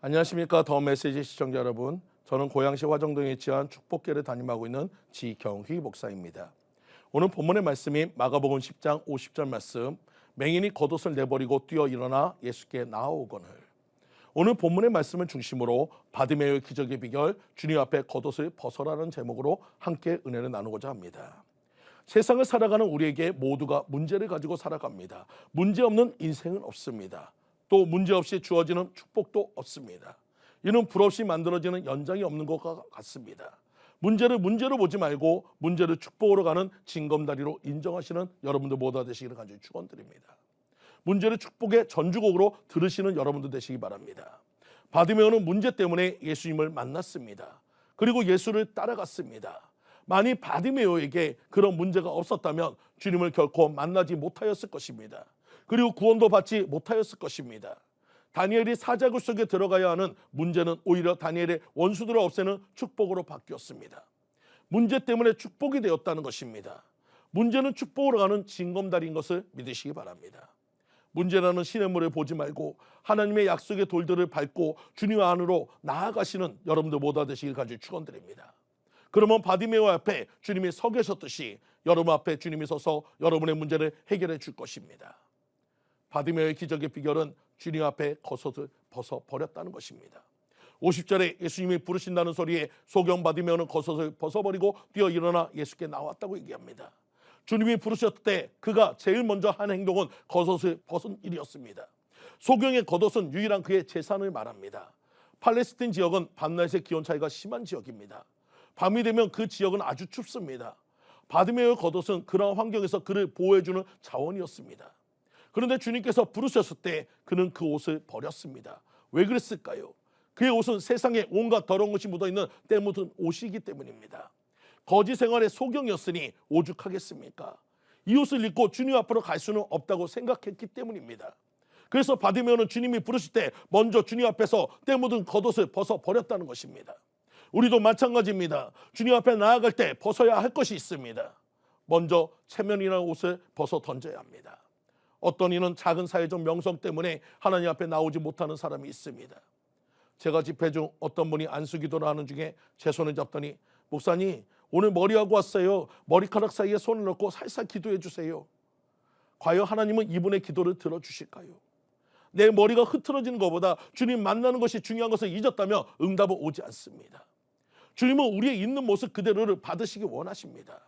안녕하십니까. 더 메시지 시청자 여러분. 저는 고양시 화정동에 위치한 축복교회를 담임하고 있는 지경휘 목사입니다. 오늘 본문의 말씀이 마가복음 10장 50절 말씀, 맹인이 겉옷을 내버리고 뛰어 일어나 예수께 나아오거늘. 오늘 본문의 말씀을 중심으로 바디메오의 기적의 비결, 주님 앞에 겉옷을 벗어라는 제목으로 함께 은혜를 나누고자 합니다. 세상을 살아가는 우리에게 모두가 문제를 가지고 살아갑니다. 문제 없는 인생은 없습니다. 또 문제 없이 주어지는 축복도 없습니다. 이는 불 없이 만들어지는 연장이 없는 것과 같습니다. 문제를 문제로 보지 말고 문제를 축복으로 가는 징검다리로 인정하시는 여러분들 모두 되시기를 간절히 축원드립니다. 문제를 축복의 전주곡으로 들으시는 여러분들 되시기 바랍니다. 바디메오는 문제 때문에 예수님을 만났습니다. 그리고 예수를 따라갔습니다. 만일 바디메오에게 그런 문제가 없었다면 주님을 결코 만나지 못하였을 것입니다. 그리고 구원도 받지 못하였을 것입니다. 다니엘이 사자굴 속에 들어가야 하는 문제는 오히려 다니엘의 원수들을 없애는 축복으로 바뀌었습니다. 문제 때문에 축복이 되었다는 것입니다. 문제는 축복으로 가는 징검다리인 것을 믿으시기 바랍니다. 문제라는 시냇물을 보지 말고 하나님의 약속의 돌들을 밟고 주님 안으로 나아가시는 여러분들 모두 되시길 간절히 축원드립니다. 그러면 바디메오 앞에 주님이 서 계셨듯이 여러분 앞에 주님이 서서 여러분의 문제를 해결해 줄 것입니다. 바디메오의 기적의 비결은 주님 앞에 겉옷을 벗어버렸다는 것입니다. 50절에 예수님이 부르신다는 소리에 소경 바디메오는 겉옷을 벗어버리고 뛰어 일어나 예수께 나왔다고 얘기합니다. 주님이 부르셨을 때 그가 제일 먼저 한 행동은 겉옷을 벗은 일이었습니다. 소경의 겉옷은 유일한 그의 재산을 말합니다. 팔레스틴 지역은 밤낮의 기온 차이가 심한 지역입니다. 밤이 되면 그 지역은 아주 춥습니다. 바디메오의 겉옷은 그러한 환경에서 그를 보호해주는 자원이었습니다. 그런데 주님께서 부르셨을 때 그는 그 옷을 버렸습니다. 왜 그랬을까요? 그의 옷은 세상에 온갖 더러운 것이 묻어있는 때 묻은 옷이기 때문입니다. 거지 생활의 소경이었으니 오죽하겠습니까? 이 옷을 입고 주님 앞으로 갈 수는 없다고 생각했기 때문입니다. 그래서 바디메오는 주님이 부르실 때 먼저 주님 앞에서 때 묻은 겉옷을 벗어버렸다는 것입니다. 우리도 마찬가지입니다. 주님 앞에 나아갈 때 벗어야 할 것이 있습니다. 먼저 체면이라는 옷을 벗어 던져야 합니다. 어떤 이는 작은 사회적 명성 때문에 하나님 앞에 나오지 못하는 사람이 있습니다. 제가 집회 중 어떤 분이 안수기도를 하는 중에 제 손을 잡더니 목사님 오늘 머리하고 왔어요. 머리카락 사이에 손을 넣고 살살 기도해 주세요. 과연 하나님은 이분의 기도를 들어주실까요? 내 머리가 흐트러지는 것보다 주님 만나는 것이 중요한 것을 잊었다면 응답은 오지 않습니다. 주님은 우리의 있는 모습 그대로를 받으시기 원하십니다.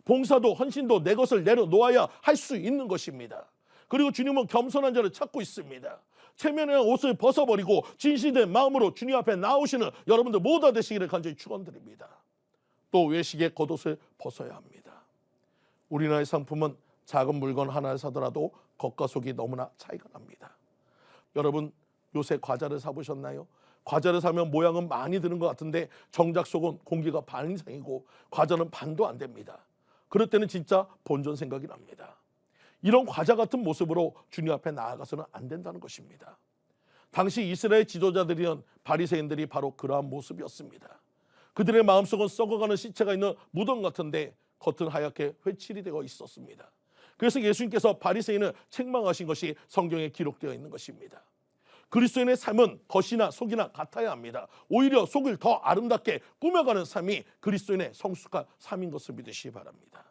봉사도 헌신도 내 것을 내려놓아야 할 수 있는 것입니다. 그리고 주님은 겸손한 자를 찾고 있습니다. 체면의 옷을 벗어버리고 진실된 마음으로 주님 앞에 나오시는 여러분들 모두 되시기를 간절히 축원드립니다. 또 외식의 겉옷을 벗어야 합니다. 우리나라의 상품은 작은 물건 하나를 사더라도 겉과 속이 너무나 차이가 납니다. 여러분 요새 과자를 사보셨나요? 과자를 사면 모양은 많이 드는 것 같은데 정작 속은 공기가 반 이상이고 과자는 반도 안 됩니다. 그럴 때는 진짜 본전 생각이 납니다. 이런 과자 같은 모습으로 주님 앞에 나아가서는 안 된다는 것입니다. 당시 이스라엘 지도자들이던 바리새인들이 바로 그러한 모습이었습니다. 그들의 마음속은 썩어가는 시체가 있는 무덤 같은데 겉은 하얗게 회칠이 되어 있었습니다. 그래서 예수님께서 바리새인을 책망하신 것이 성경에 기록되어 있는 것입니다. 그리스도인의 삶은 겉이나 속이나 같아야 합니다. 오히려 속을 더 아름답게 꾸며가는 삶이 그리스도인의 성숙한 삶인 것을 믿으시기 바랍니다.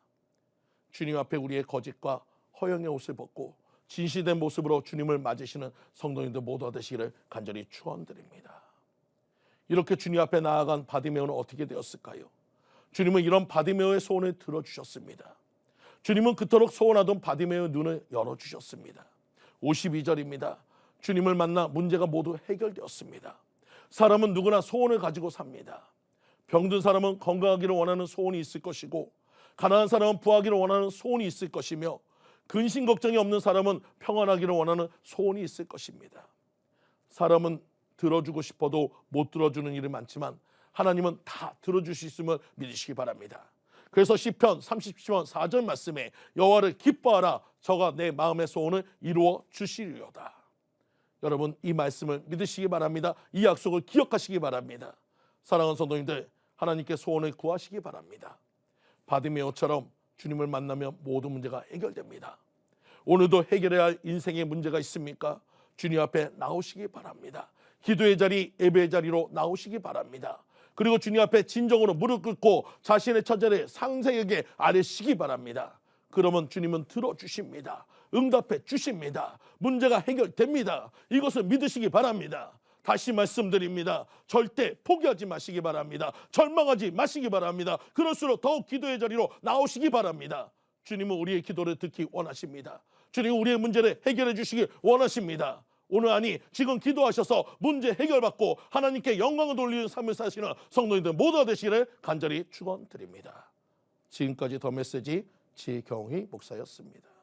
주님 앞에 우리의 거짓과 허영의 옷을 벗고 진실된 모습으로 주님을 맞으시는 성도님들 모두 되시기를 간절히 축원드립니다. 이렇게 주님 앞에 나아간 바디메오는 어떻게 되었을까요? 주님은 이런 바디메오의 소원을 들어주셨습니다. 주님은 그토록 소원하던 바디메오의 눈을 열어주셨습니다. 52절입니다. 주님을 만나 문제가 모두 해결되었습니다. 사람은 누구나 소원을 가지고 삽니다. 병든 사람은 건강하기를 원하는 소원이 있을 것이고 가난한 사람은 부하기를 원하는 소원이 있을 것이며 근심 걱정이 없는 사람은 평안하기를 원하는 소원이 있을 것입니다. 사람은 들어주고 싶어도 못 들어주는 일이 많지만 하나님은 다 들어주시음을 믿으시기 바랍니다. 그래서 시편 37편 4절 말씀에 여호와를 기뻐하라 저가 내 마음의 소원을 이루어 주시리로다. 여러분 이 말씀을 믿으시기 바랍니다. 이 약속을 기억하시기 바랍니다. 사랑하는 성도님들 하나님께 소원을 구하시기 바랍니다. 바디메오처럼 주님을 만나면 모든 문제가 해결됩니다. 오늘도 해결해야 할 인생의 문제가 있습니까? 주님 앞에 나오시기 바랍니다. 기도의 자리, 예배의 자리로 나오시기 바랍니다. 그리고 주님 앞에 진정으로 무릎 꿇고 자신의 처자를 상세하게 아뢰시기 바랍니다. 그러면 주님은 들어주십니다. 응답해 주십니다. 문제가 해결됩니다. 이것을 믿으시기 바랍니다. 다시 말씀드립니다. 절대 포기하지 마시기 바랍니다. 절망하지 마시기 바랍니다. 그럴수록 더욱 기도의 자리로 나오시기 바랍니다. 주님은 우리의 기도를 듣기 원하십니다. 주님은 우리의 문제를 해결해 주시기 원하십니다. 오늘 아니 지금 기도하셔서 문제 해결받고 하나님께 영광을 돌리는 삶을 사시는 성도님들 모두가 되시기를 간절히 축원드립니다. 지금까지 더 메시지 지경희 목사였습니다.